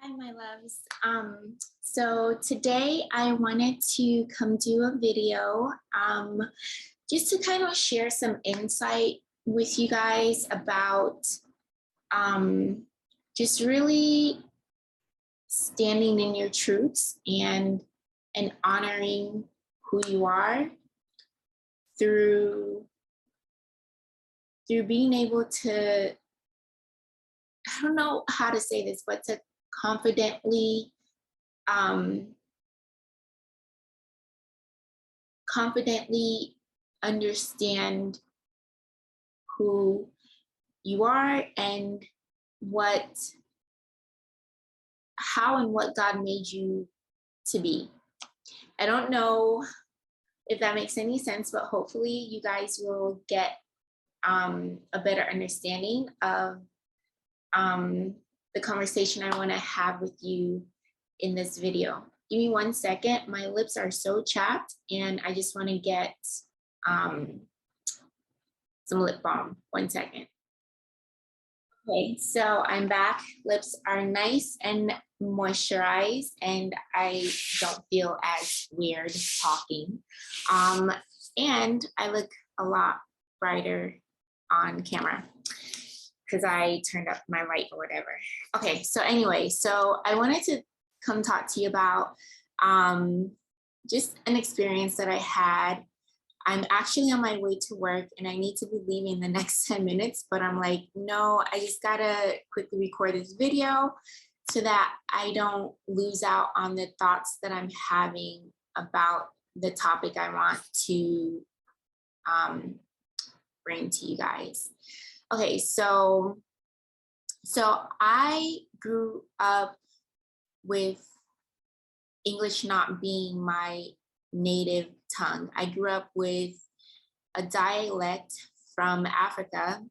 Hi, my loves. So today I wanted to come do a video just to kind of share some insight with you guys about just really standing in your truths and honoring who you are through being able to, I don't know how to say this, but to confidently um, confidently understand who you are and what how and what God made you to be. I don't know if that makes any sense, but hopefully you guys will get a better understanding of the conversation I want to have with you in this video. Give me 1 second. My lips are so chapped and I just want to get some lip balm. 1 second. Okay, so I'm back. Lips are nice and moisturized and I don't feel as weird talking. And I look a lot brighter on camera because I turned up my light or whatever. Okay, so anyway, so I wanted to come talk to you about just an experience that I had. I'm actually on my way to work and I need to be leaving the next 10 minutes, but I'm like, no, I just gotta quickly record this video so that I don't lose out on the thoughts that I'm having about the topic I want to bring to you guys. Okay, so I grew up with English not being my native tongue. I grew up with a dialect from Africa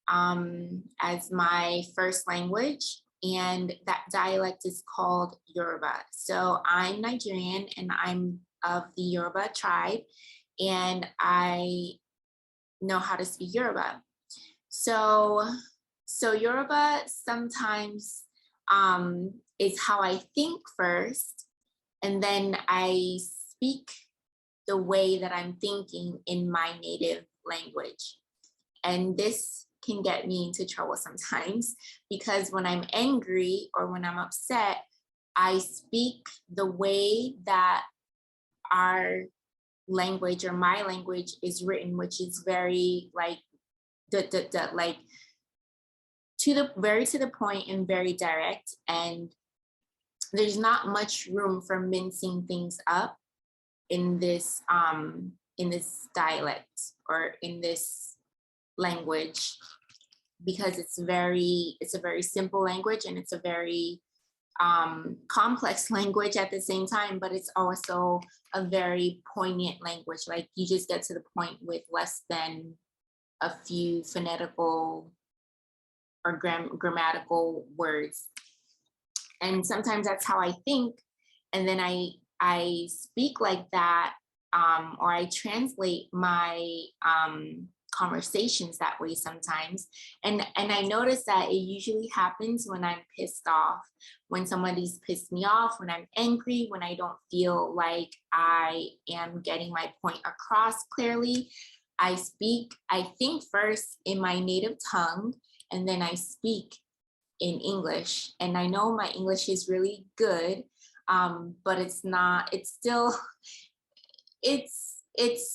as my first language, and that dialect is called Yoruba. So I'm Nigerian and I'm of the Yoruba tribe, and I know how to speak Yoruba. So Yoruba sometimes is how I think first, and then I speak the way that I'm thinking in my native language. And this can get me into trouble sometimes because when I'm angry or when I'm upset, I speak the way that our language or my language is written, which is very like like to the point and very direct, and there's not much room for mincing things up in this dialect or in this language, because it's a very simple language and it's a very complex language at the same time, but it's also a very poignant language. Like you just get to the point with less than a few phonetical or grammatical words. And sometimes that's how I think. And then I speak like that, or I translate my conversations that way sometimes. And I notice that it usually happens when I'm pissed off, when somebody's pissed me off, when I'm angry, when I don't feel like I am getting my point across clearly. I think first in my native tongue, and then I speak in English. And I know my English is really good, but it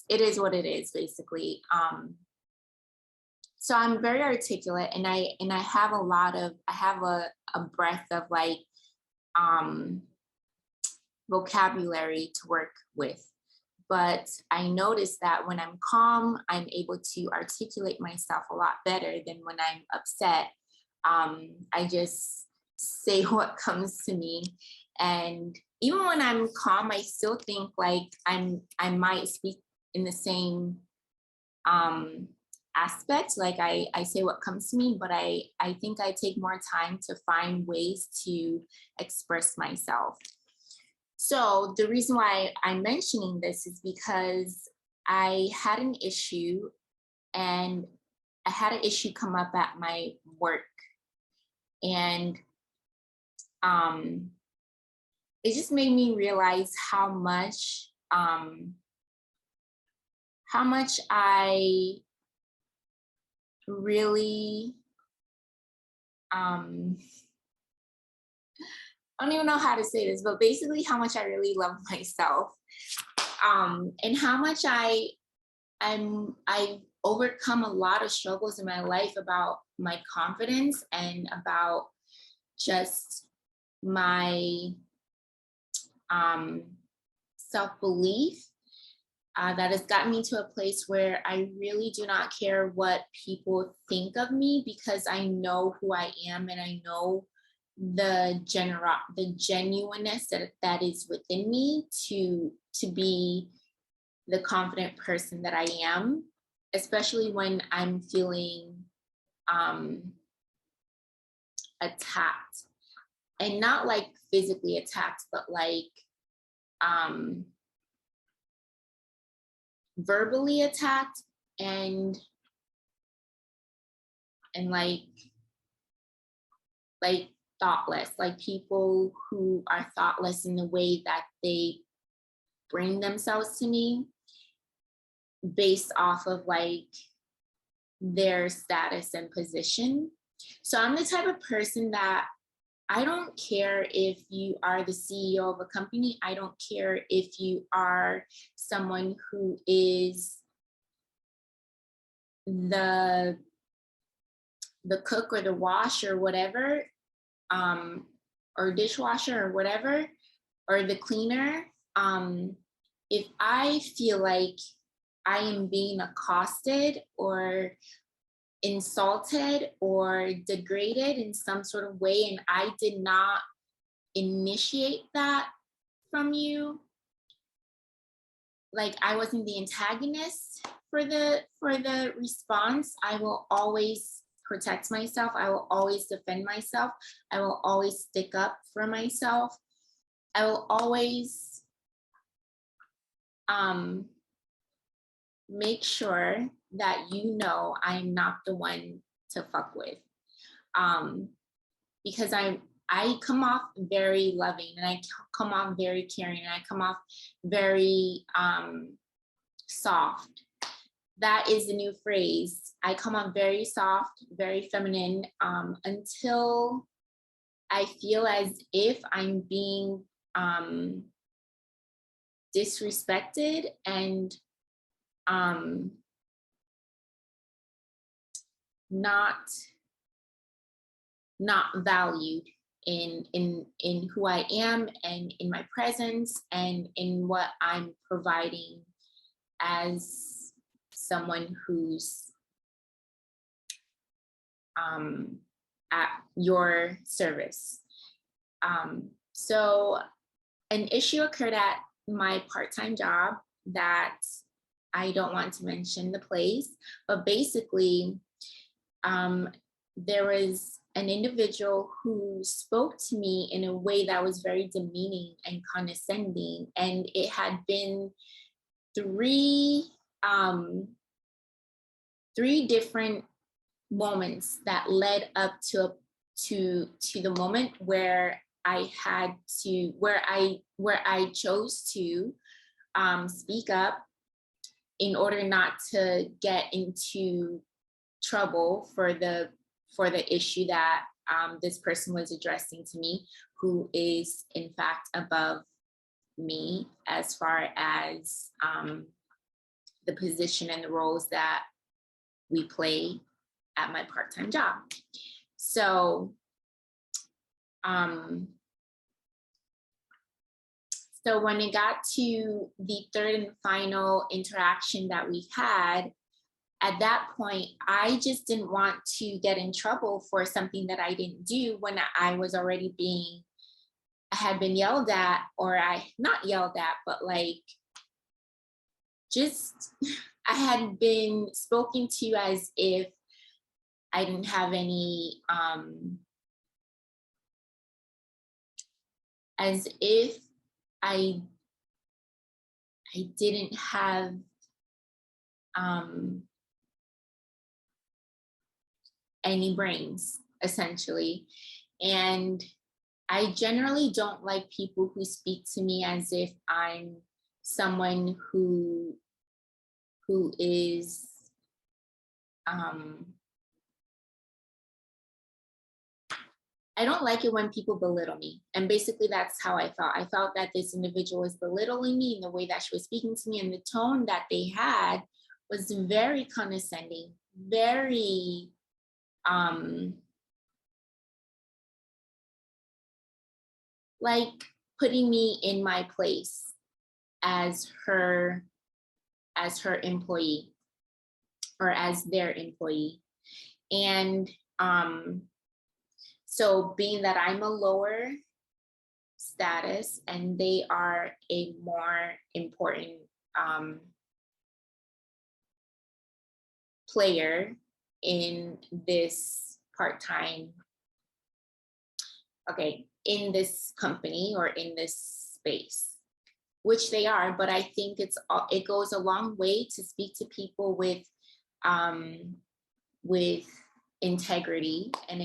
is what it is basically. So I'm very articulate, and I have a breadth of like vocabulary to work with. But I notice that when I'm calm, I'm able to articulate myself a lot better than when I'm upset. I just say what comes to me. And even when I'm calm, I still think like I might speak in the same aspect. Like I say what comes to me, but I think I take more time to find ways to express myself. So the reason why I'm mentioning this is because I had an issue, and I had an issue come up at my work. And it just made me realize how much I really, I don't even know how to say this, but basically how much I really love myself, and how much I've overcome a lot of struggles in my life about my confidence and about just my self-belief, that has gotten me to a place where I really do not care what people think of me, because I know who I am and I know the genuineness that is within me to be the confident person that I am, especially when I'm feeling attacked, and not like physically attacked, but like verbally attacked, and like thoughtless, like people who are thoughtless in the way that they bring themselves to me based off of like their status and position. So I'm the type of person that I don't care if you are the CEO of a company. I don't care if you are someone who is the cook or the wash or whatever, or dishwasher or whatever, or the cleaner. If I feel like I am being accosted or insulted or degraded in some sort of way, and I did not initiate that from you, like I wasn't the antagonist for the response, I will always protect myself. I will always defend myself. I will always stick up for myself. I will always make sure that you know I'm not the one to fuck with, because I come off very loving, and I come off very caring, and I come off very soft. That is the new phrase. I come off very soft, very feminine, until I feel as if I'm being disrespected and not valued in who I am, and in my presence, and in what I'm providing as someone who's at your service. So an issue occurred at my part-time job that I don't want to mention the place, but basically there was an individual who spoke to me in a way that was very demeaning and condescending, and it had been three different moments that led up to the moment where I chose to speak up in order not to get into trouble for the issue that this person was addressing to me, who is in fact above me as far as the position and the roles that we play at my part-time job. So so when it got to the third and final interaction that we had, at that point, I just didn't want to get in trouble for something that I didn't do when I was already I had been yelled at, or not yelled at, but like, just, I had been spoken to as if I didn't have any, as if I didn't have any brains, essentially. And I generally don't like people who speak to me as if I'm someone who is I don't like it when people belittle me. And basically that's how I felt. I felt that this individual was belittling me in the way that she was speaking to me, and the tone that they had was very condescending, very like putting me in my place as her employee or as their employee. And so being that I'm a lower status and they are a more important player in this part-time, in this company or in this space, which they are, but I think it goes a long way to speak to people with integrity, and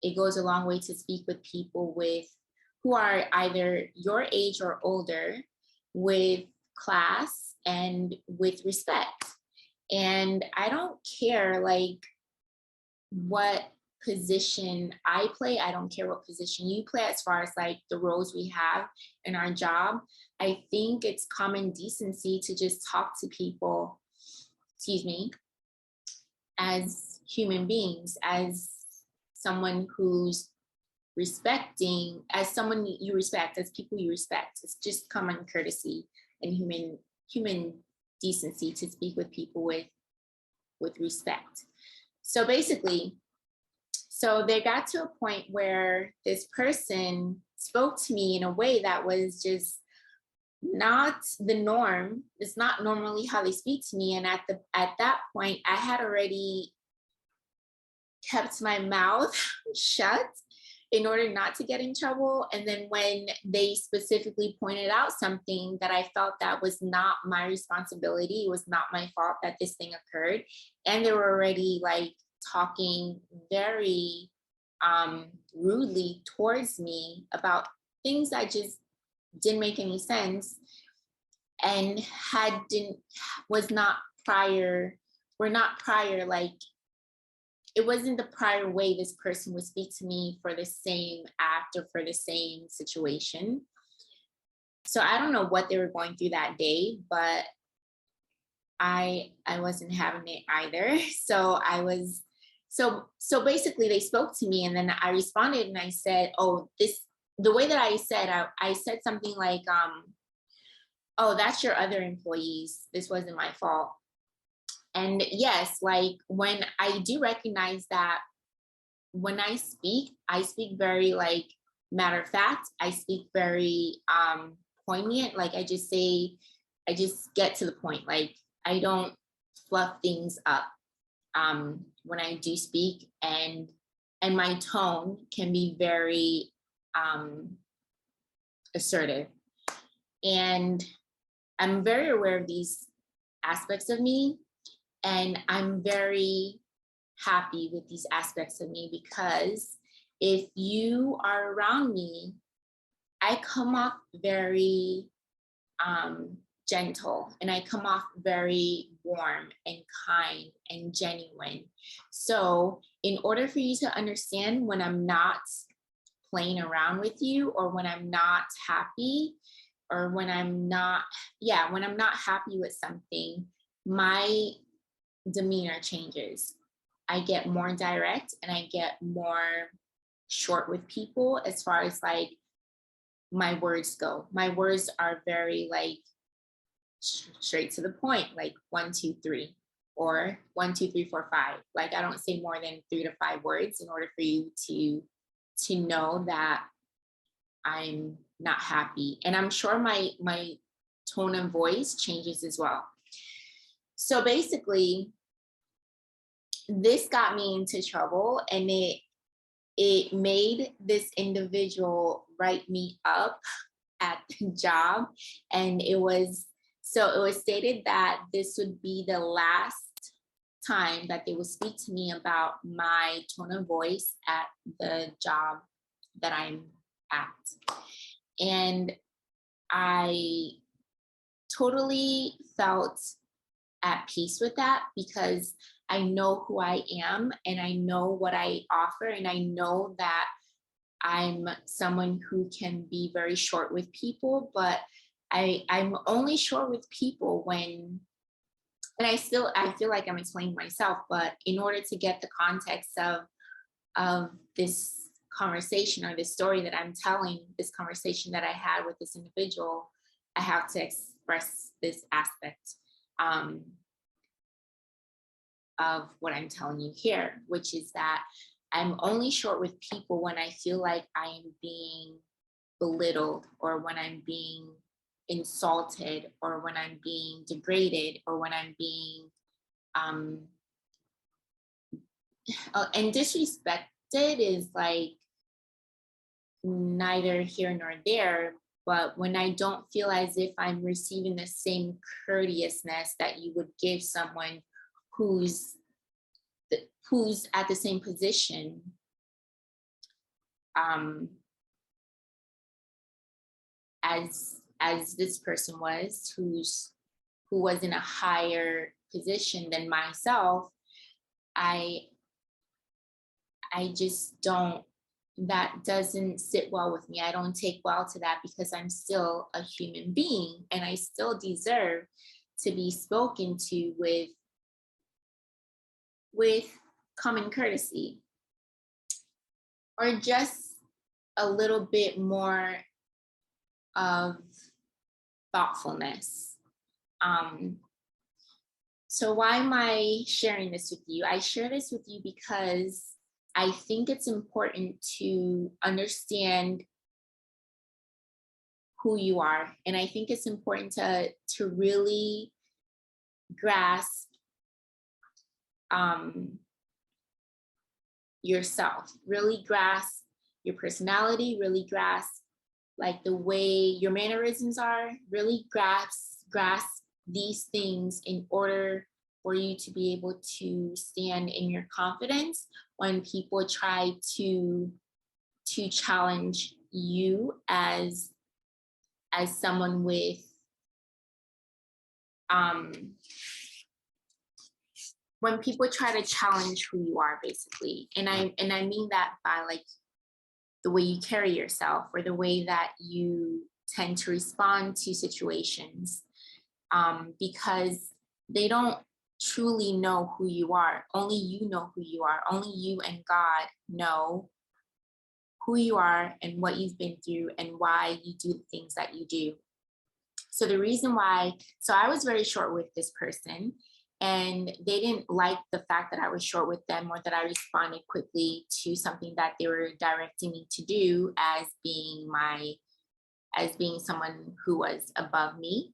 it goes a long way to speak with people who are either your age or older, with class and with respect. And I don't care like what position I play. I don't care what position you play as far as like the roles we have in our job. I think it's common decency to just talk to people, as human beings, as someone who's respecting, as someone you respect, as people you respect. It's just common courtesy and human decency to speak with people with respect. So basically, they got to a point where this person spoke to me in a way that was just not the norm. It's not normally how they speak to me. And at that point, I had already kept my mouth shut in order not to get in trouble. And then when they specifically pointed out something that I felt that was not my responsibility, it was not my fault that this thing occurred, and they were already like talking very rudely towards me about things that just didn't make any sense and were not prior, like it wasn't the prior way this person would speak to me for the same act or for the same situation. So I don't know what they were going through that day, but I wasn't having it either. So basically they spoke to me, and then I responded and I said, the way that I said something like, oh, that's your other employees. This wasn't my fault. And yes, like when I do recognize that when I speak very like matter of fact. I speak very poignant. Like I just get to the point. Like I don't fluff things up when I do speak, and my tone can be very assertive. And I'm very aware of these aspects of me, and I'm very happy with these aspects of me, because if you are around me, I come off very gentle, and I come off very warm and kind and genuine. So in order for you to understand when I'm not playing around with you, or when I'm not happy, or when I'm not happy with something, my demeanor changes. I get more direct, and I get more short with people as far as like my words go. My words are very like straight to the point, like 1, 2, 3, or 1, 2, 3, 4, 5. Like I don't say more than 3 to 5 words in order for you to know that I'm not happy. And I'm sure my tone of voice changes as well. So basically, this got me into trouble, and it made this individual write me up at the job. And it was stated that this would be the last time that they would speak to me about my tone of voice at the job that I'm act. And I totally felt at peace with that because I know who I am and I know what I offer, and I know that I'm someone who can be very short with people, but I'm only short with people when, and I feel like I'm explaining myself, but in order to get the context of this conversation or this story that I'm telling, this conversation that I had with this individual, I have to express this aspect of what I'm telling you here, which is that I'm only short with people when I feel like I am being belittled, or when I'm being insulted, or when I'm being degraded, or when I'm being um, and disrespected is like neither here nor there. But when I don't feel as if I'm receiving the same courteousness that you would give someone who's who's at the same position as this person was, who was in a higher position than myself, I just don't, that doesn't sit well with me. I don't take well to that because I'm still a human being and I still deserve to be spoken to with common courtesy, or just a little bit more of thoughtfulness. So why am I sharing this with you? I share this with you because I think it's important to understand who you are. And I think it's important to really grasp yourself, really grasp your personality, really grasp like the way your mannerisms are, really grasp these things in order for you to be able to stand in your confidence when people try to challenge you as someone with when people try to challenge who you are, basically. And I mean that by like the way you carry yourself, or the way that you tend to respond to situations, because they don't truly know who you are. Only you know who you are. Only you and God know who you are and what you've been through and why you do the things that you do. So the reason why, so I was very short with this person, and they didn't like the fact that I was short with them, or that I responded quickly to something that they were directing me to do as being someone who was above me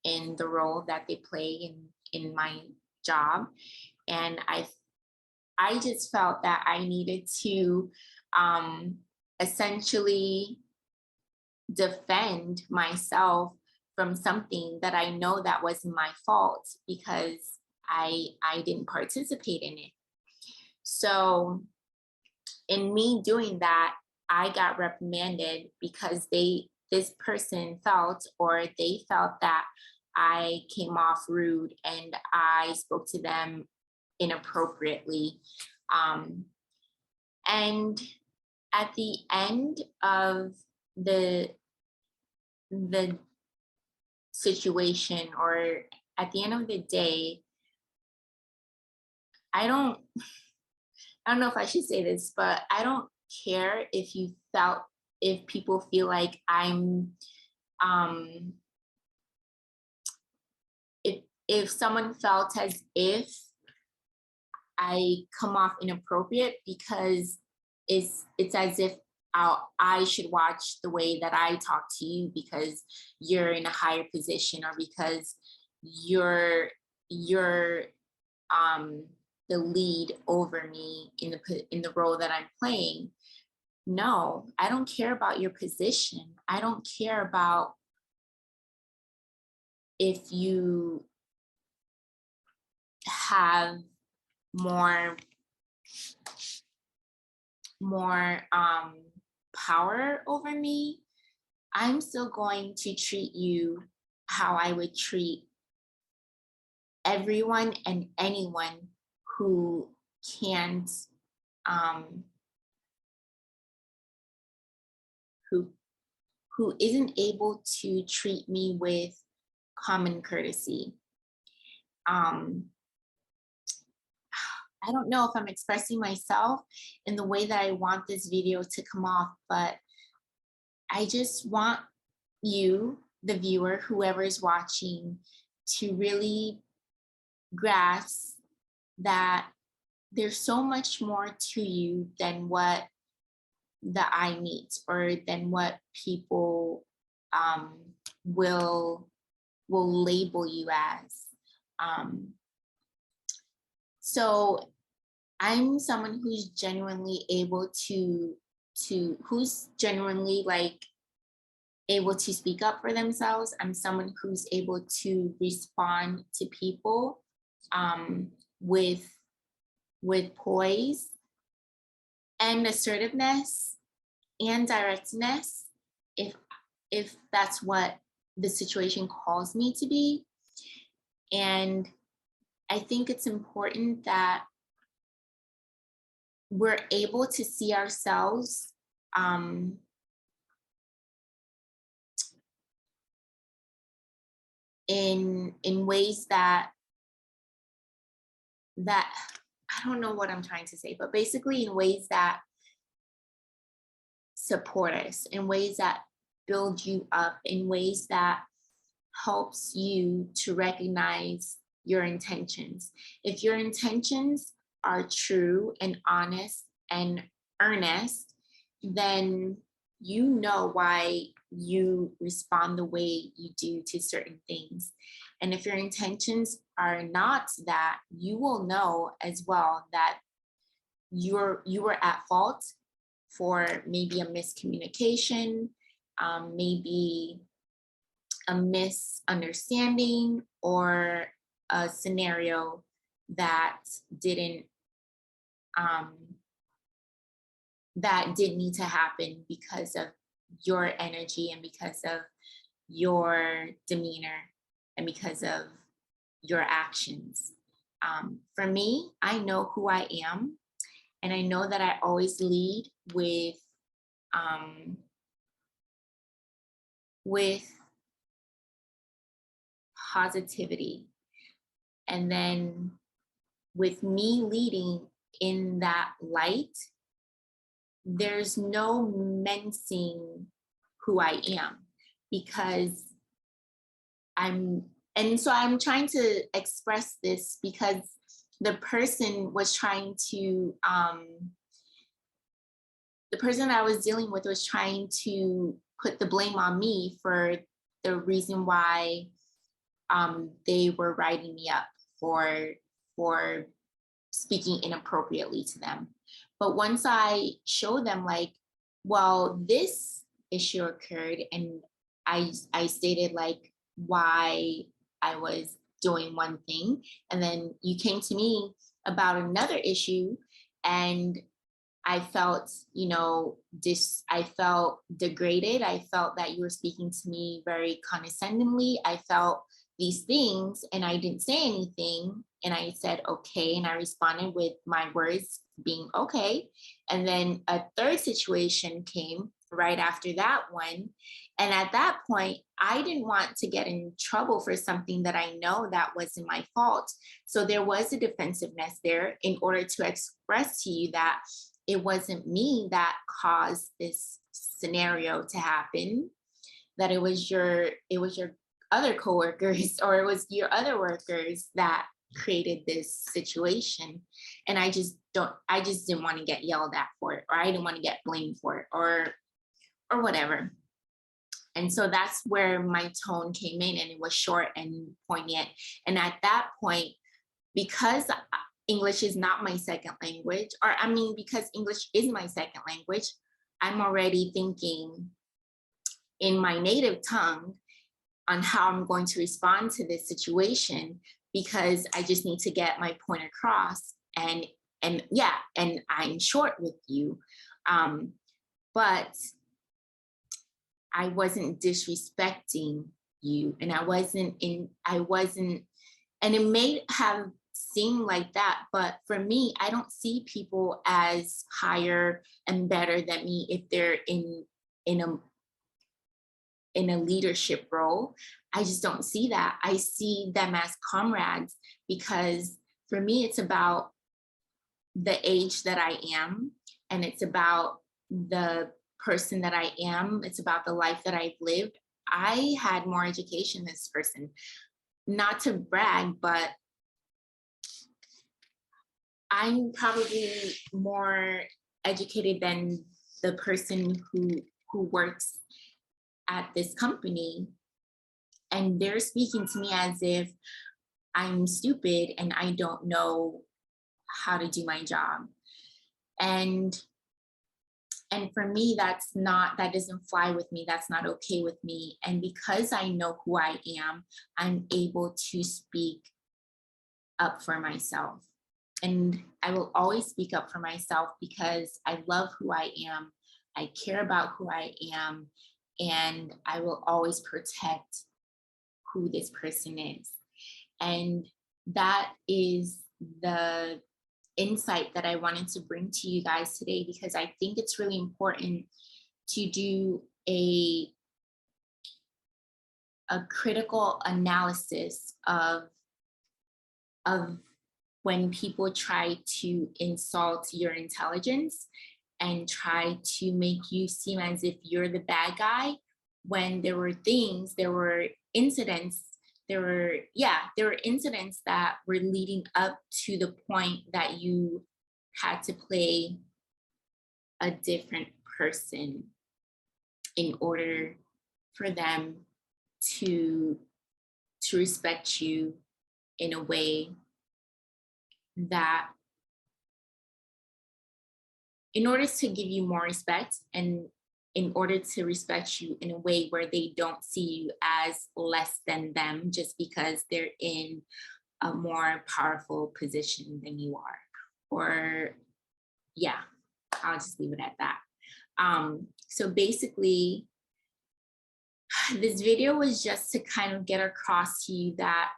in the role that they play in my job. And I just felt that I needed to essentially defend myself from something that I know that wasn't my fault, because I didn't participate in it. So in me doing that, I got reprimanded because this person felt, or they felt that I came off rude and I spoke to them inappropriately. And at the end of the situation, or at the end of the day, I don't know if I should say this, but I don't care if people feel like I'm if someone felt as if I come off inappropriate, because it's as if I should watch the way that I talk to you because you're in a higher position, or because you're the lead over me in the role that I'm playing. No, I don't care about your position. I don't care about if you have more more power over me, I'm still going to treat you how I would treat everyone and anyone who can't, um, who isn't able to treat me with common courtesy. Um, I don't know if I'm expressing myself in the way that I want this video to come off, but I just want you, the viewer, whoever is watching, to really grasp that there's so much more to you than what the eye meets, or than what people um, will label you as. So I'm someone who's genuinely able to who's genuinely like able to speak up for themselves. I'm someone who's able to respond to people with poise and assertiveness and directness, if that's what the situation calls me to be. And I think it's important that we're able to see ourselves in ways that I don't know what I'm trying to say, but basically in ways that support us, in ways that build you up, in ways that helps you to recognize your intentions. If your intentions are true and honest and earnest, then you know why you respond the way you do to certain things. And if your intentions are not that, you will know as well that you were at fault for maybe a miscommunication, maybe a misunderstanding, or a scenario that didn't need to happen because of your energy and because of your demeanor and because of your actions. For me, I know who I am, and I know that I always lead with positivity. And then with me leading in that light, there's no mincing who I am, because and so I'm trying to express this because the person was trying to, the person I was dealing with was trying to put the blame on me for the reason why they were writing me up for speaking inappropriately to them. But once I showed them, like, well, this issue occurred, and I stated like why I was doing one thing, and then you came to me about another issue, and I felt, I felt degraded. I felt that you were speaking to me very condescendingly. I felt these things, and I didn't say anything. And I said, okay. And I responded with my words being okay. And then a third situation came right after that one. And at that point, I didn't want to get in trouble for something that I know that wasn't my fault. So there was a defensiveness there in order to express to you that it wasn't me that caused this scenario to happen, that it was your other coworkers, or it was your other workers that created this situation. And I just didn't want to get yelled at for it, or I didn't want to get blamed for it, or whatever. And so that's where my tone came in, and it was short and poignant. And at that point, because English is not my second language, because English is my second language, I'm already thinking in my native tongue on how I'm going to respond to this situation, because I just need to get my point across. And and yeah, and I'm short with you. But I wasn't disrespecting you, and and it may have seemed like that, but for me, I don't see people as higher and better than me if they're in a in a leadership role. I just don't see that. I see them as comrades, because for me, it's about the age that I am, and it's about the person that I am. It's about the life that I've lived. I had more education than this person. Not to brag, but I'm probably more educated than the person who works at this company, and they're speaking to me as if I'm stupid and I don't know how to do my job. And for me, that doesn't fly with me. That's not okay with me. And because I know who I am, I'm able to speak up for myself. And I will always speak up for myself because I love who I am. I care about who I am, and I will always protect who this person is. And that is the insight that I wanted to bring to you guys today, because I think it's really important to do a critical analysis of when people try to insult your intelligence and try to make you seem as if you're the bad guy, when there were incidents that were leading up to the point that you had to play a different person in order for them to respect you in a way that, in order to give you more respect, and in order to respect you in a way where they don't see you as less than them just because they're in a more powerful position than you are. Or yeah, I'll just leave it at that. So basically, this video was just to kind of get across to you that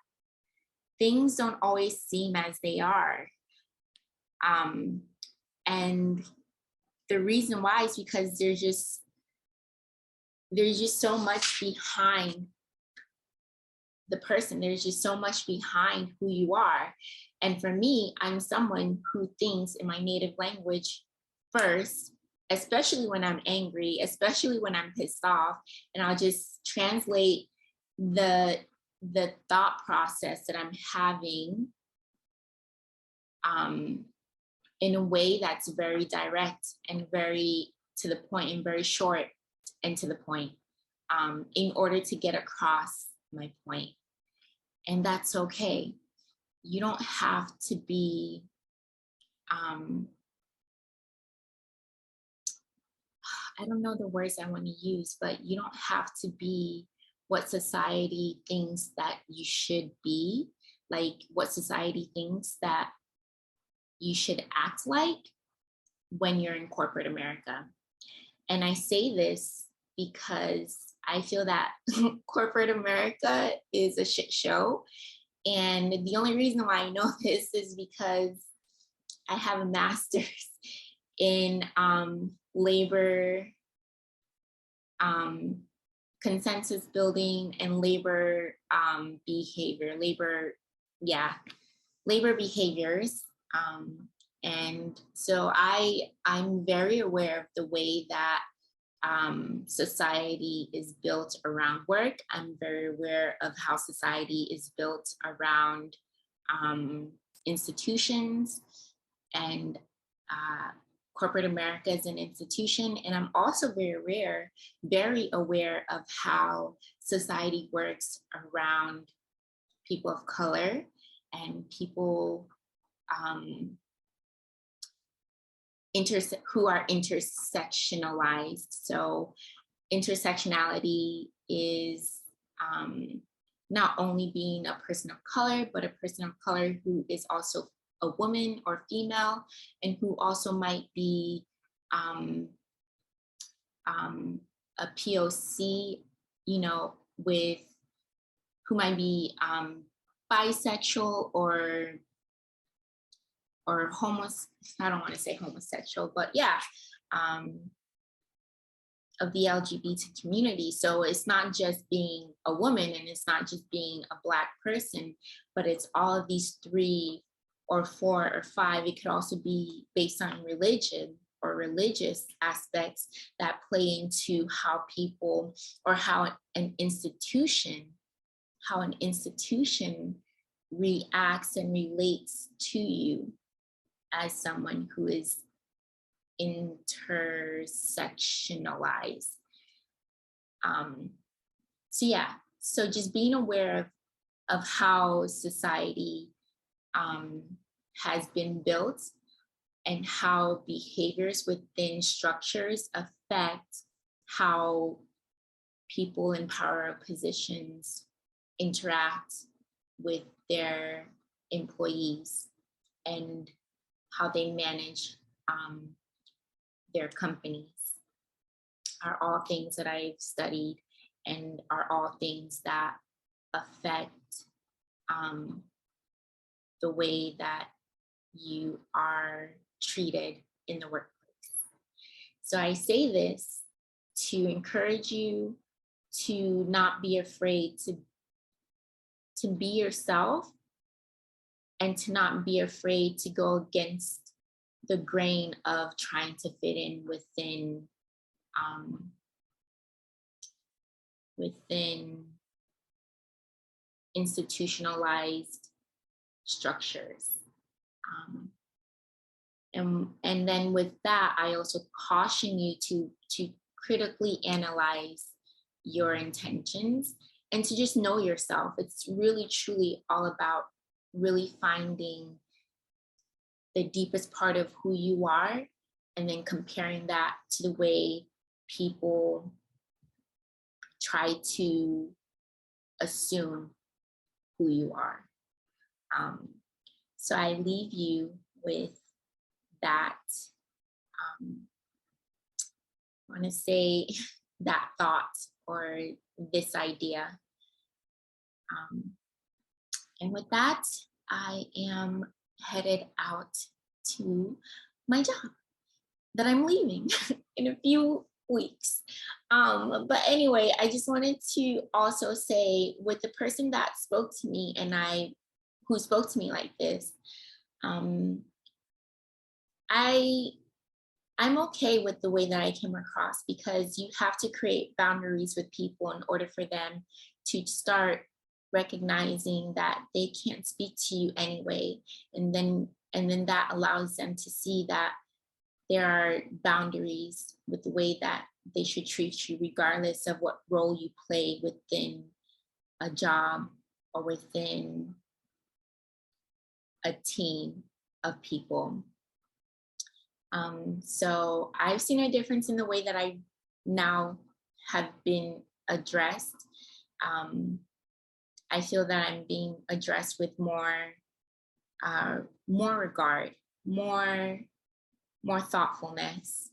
things don't always seem as they are. And the reason why is because there's just so much behind the person. There's just so much behind who you are. And for me, I'm someone who thinks in my native language first, especially when I'm angry, especially when I'm pissed off, and I'll just translate the thought process that I'm having in a way that's very direct and very to the point, and very short and to the point, in order to get across my point. And that's okay. You don't have to be, I don't know the words I want to use, but you don't have to be what society thinks that you should be, like what society thinks that you should act like when you're in corporate America. And I say this because I feel that corporate America is a shit show. And the only reason why I know this is because I have a master's in labor consensus building and labor behaviors. And so I'm very aware of the way that society is built around work. I'm very aware of how society is built around institutions, and corporate America is an institution. And I'm also very aware of how society works around people of color and people who are intersectionalized. So intersectionality is not only being a person of color, but a person of color who is also a woman or female, and who also might be a POC, you know, with who might be bisexual or I don't want to say homosexual, but yeah, of the LGBT community. So it's not just being a woman and it's not just being a Black person, but it's all of these 3 or 4 or 5. It could also be based on religion or religious aspects that play into how people or how an institution reacts and relates to you as someone who is intersectionalized. So yeah, so just being aware of how society has been built and how behaviors within structures affect how people in power positions interact with their employees and how they manage their companies are all things that I've studied and are all things that affect the way that you are treated in the workplace. So I say this to encourage you to not be afraid to be yourself and to not be afraid to go against the grain of trying to fit in within institutionalized structures. And then with that, I also caution you to critically analyze your intentions and to just know yourself. It's really, truly all about really finding the deepest part of who you are and then comparing that to the way people try to assume who you are. So I leave you with that, I want to say that thought or this idea. And with that, I am headed out to my job that I'm leaving in a few weeks. But anyway, I just wanted to also say with the person that spoke to me who spoke to me like this, I'm okay with the way that I came across, because you have to create boundaries with people in order for them to start recognizing that they can't speak to you anyway. And then that allows them to see that there are boundaries with the way that they should treat you, regardless of what role you play within a job or within a team of people. So I've seen a difference in the way that I now have been addressed. I feel that I'm being addressed with more regard, more thoughtfulness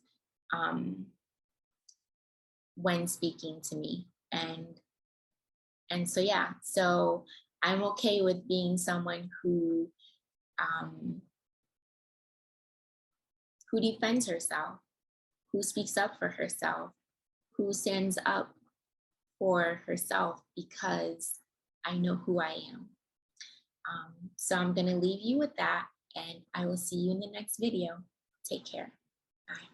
when speaking to me. And so yeah, so I'm okay with being someone who defends herself, who speaks up for herself, who stands up for herself, because I know who I am. So I'm going to leave you with that, and I will see you in the next video. Take care. Bye.